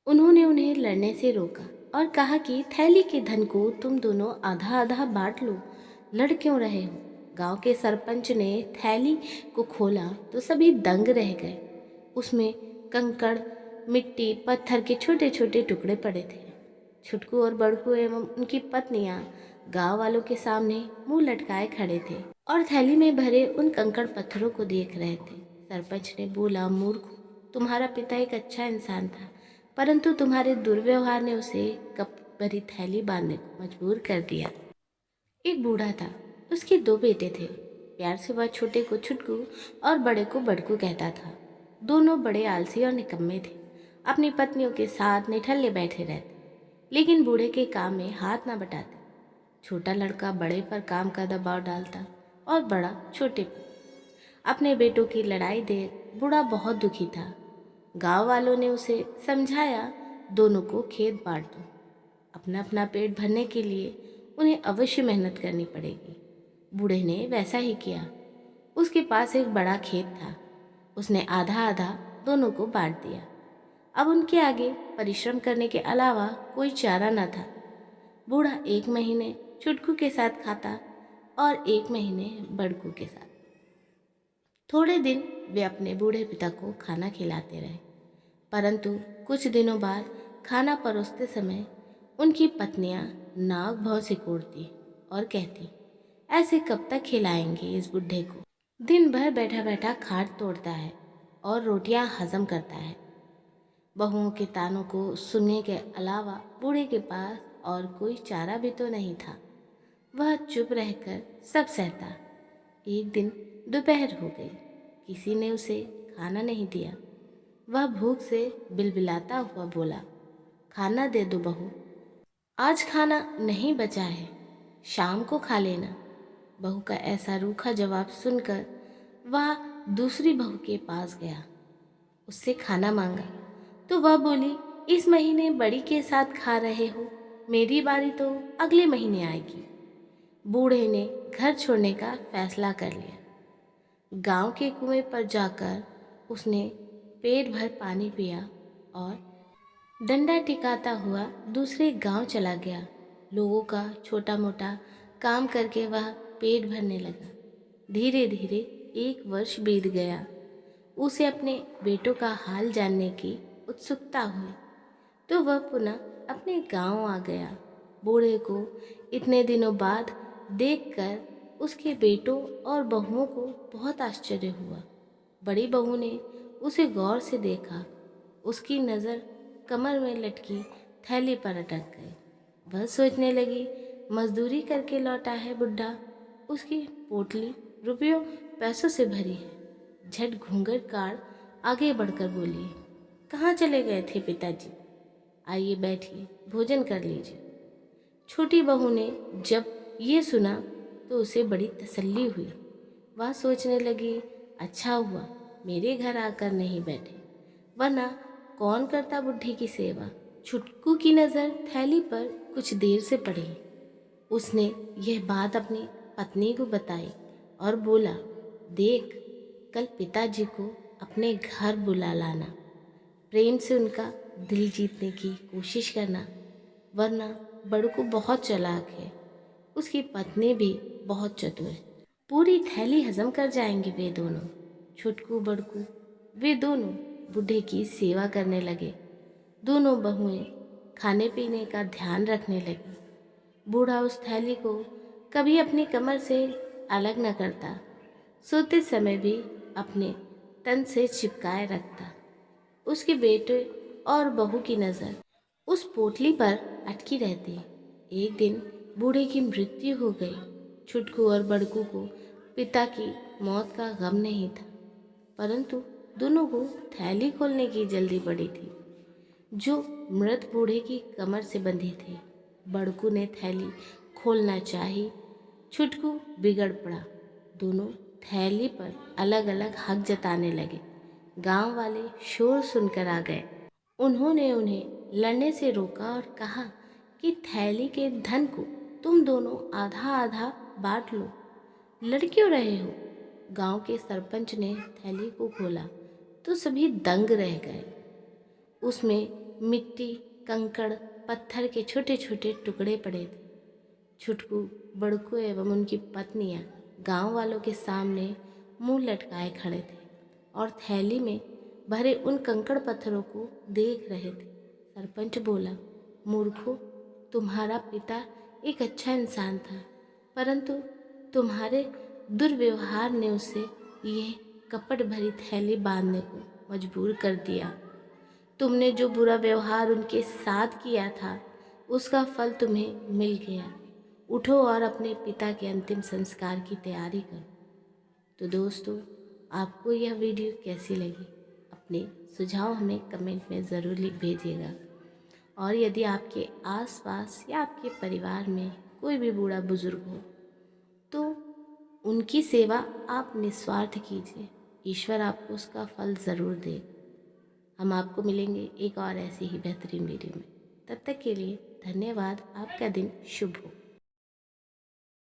उन्होंने उन्हें लड़ने से रोका और कहा कि थैली के धन को तुम दोनों आधा आधा बांट लो, लड़ क्यों रहे हो। गांव के सरपंच ने थैली को खोला तो सभी दंग रह गए। उसमें कंकड़, मिट्टी, पत्थर के छोटे छोटे टुकड़े पड़े थे। छुटकू और बड़कू एवं उनकी पत्नियां गांव वालों के सामने मुंह लटकाए खड़े थे और थैली में भरे उन कंकड़ पत्थरों को देख रहे थे। सरपंच ने बोला, मूर्ख, तुम्हारा पिता एक अच्छा इंसान था, परंतु तुम्हारे दुर्व्यवहार ने उसे कप भरी थैली बांधने को मजबूर कर दिया। एक बूढ़ा था, उसके दो बेटे थे। प्यार से वह छोटे को छुटकू और बड़े को बड़कू कहता था। दोनों बड़े आलसी और निकम्मे थे। अपनी पत्नियों के साथ निठल्ले बैठे रहते, लेकिन बूढ़े के काम में हाथ न बटाते। छोटा लड़का बड़े पर काम का दबाव डालता और बड़ा छोटे पर। अपने बेटों की लड़ाई देख बूढ़ा बहुत दुखी था। गांव वालों ने उसे समझाया, दोनों को खेत बांट दो। अपना अपना पेट भरने के लिए उन्हें अवश्य मेहनत करनी पड़ेगी। बूढ़े ने वैसा ही किया। उसके पास एक बड़ा खेत था। उसने आधा आधा दोनों को बांट दिया। अब उनके आगे परिश्रम करने के अलावा कोई चारा न था। बूढ़ा एक महीने छुटकू के साथ खाता और एक महीने बड़कू के साथ। थोड़े दिन वे अपने बूढ़े पिता को खाना खिलाते रहे, परंतु कुछ दिनों बाद खाना परोसते समय उनकी पत्नियां नाक भौं सिकोड़ती और कहती, ऐसे कब तक खिलाएंगे इस बुढ़े को। दिन भर बैठा बैठा खाट तोड़ता है और रोटियां हजम करता है। बहुओं के तानों को सुनने के अलावा बूढ़े के पास और कोई चारा भी तो नहीं था। वह चुप रहकर सब सहता। एक दिन दोपहर हो गई, किसी ने उसे खाना नहीं दिया। वह भूख से बिलबिलाता हुआ बोला, खाना दे दो बहू, आज खाना नहीं बचा है, शाम को खा लेना। बहू का ऐसा रूखा जवाब सुनकर वह दूसरी बहू के पास गया, उससे खाना मांगा तो वह बोली, इस महीने बड़ी के साथ खा रहे हो, मेरी बारी तो अगले महीने आएगी। बूढ़े ने घर छोड़ने का फैसला कर लिया। गांव के कुएं पर जाकर उसने पेट भर पानी पिया और डंडा टिकाता हुआ दूसरे गांव चला गया। लोगों का छोटा मोटा काम करके वह पेट भरने लगा। धीरे धीरे एक वर्ष बीत गया। उसे अपने बेटों का हाल जानने की उत्सुकता हुई तो वह पुनः अपने गांव आ गया। बूढ़े को इतने दिनों बाद देखकर उसके बेटों और बहुओं को बहुत आश्चर्य हुआ। बड़ी बहू ने उसे गौर से देखा। उसकी नज़र कमर में लटकी थैली पर अटक गई। वह सोचने लगी, मजदूरी करके लौटा है बुढ़ा, उसकी पोटली रुपयों पैसों से भरी है। झट घूंघट काढ़ आगे बढ़कर बोली, कहाँ चले गए थे पिताजी? आइए बैठिए, भोजन कर लीजिए। छोटी बहू ने जब ये सुना तो उसे बड़ी तसल्ली हुई। वह सोचने लगी, अच्छा हुआ मेरे घर आकर नहीं बैठे, वरना कौन करता बुढ़ी की सेवा। छुटकू की नज़र थैली पर कुछ देर से पड़ी। उसने यह बात अपनी पत्नी को बताई और बोला, देख, कल पिताजी को अपने घर बुला लाना, प्रेम से उनका दिल जीतने की कोशिश करना, वरना बड़कू बहुत चालाक है, उसकी पत्नी भी बहुत चतुर है, पूरी थैली हजम कर जाएंगे वे दोनों। छुटकू बड़कू वे दोनों बूढ़े की सेवा करने लगे। दोनों बहुएं खाने पीने का ध्यान रखने लगी। बूढ़ा उस थैली को कभी अपनी कमर से अलग न करता, सोते समय भी अपने तन से चिपकाए रखता। उसके बेटे और बहू की नज़र उस पोटली पर अटकी रहती। एक दिन बूढ़े की मृत्यु हो गई। छुटकू और बड़कू को पिता की मौत का गम नहीं था, परंतु दोनों को थैली खोलने की जल्दी पड़ी थी जो मृत बूढ़े की कमर से बंधी थी। बड़कू ने थैली खोलना चाही, छुटकू बिगड़ पड़ा। दोनों थैली पर अलग अलग हक जताने लगे। गांव वाले शोर सुनकर आ गए। उन्होंने उन्हें लड़ने से रोका और कहा कि थैली के धन को तुम दोनों आधा आधा बांट लो, लड़ क्यों रहे हो। गांव के सरपंच ने थैली को खोला तो सभी दंग रह गए। उसमें मिट्टी, कंकड़, पत्थर के छोटे छोटे टुकड़े पड़े थे। छुटकू, बड़कू एवं उनकी पत्नियां गांव वालों के सामने मुंह लटकाए खड़े थे और थैली में भरे उन कंकड़ पत्थरों को देख रहे थे। सरपंच बोला, मूर्खों, तुम्हारा पिता एक अच्छा इंसान था, परंतु तुम्हारे दुर्व्यवहार ने उसे यह कपट भरी थैली बांधने को मजबूर कर दिया। तुमने जो बुरा व्यवहार उनके साथ किया था उसका फल तुम्हें मिल गया। उठो और अपने पिता के अंतिम संस्कार की तैयारी करो। तो दोस्तों, आपको यह वीडियो कैसी लगी? अपने सुझाव हमें कमेंट में ज़रूर लिख भेजिएगा। और यदि आपके आसपास या आपके परिवार में कोई भी बूढ़ा बुजुर्ग हो तो उनकी सेवा आप निस्वार्थ कीजिए। ईश्वर आपको उसका फल ज़रूर दे। हम आपको मिलेंगे एक और ऐसी ही बेहतरीन वीडियो में। तब तक के लिए धन्यवाद। आपका दिन शुभ हो।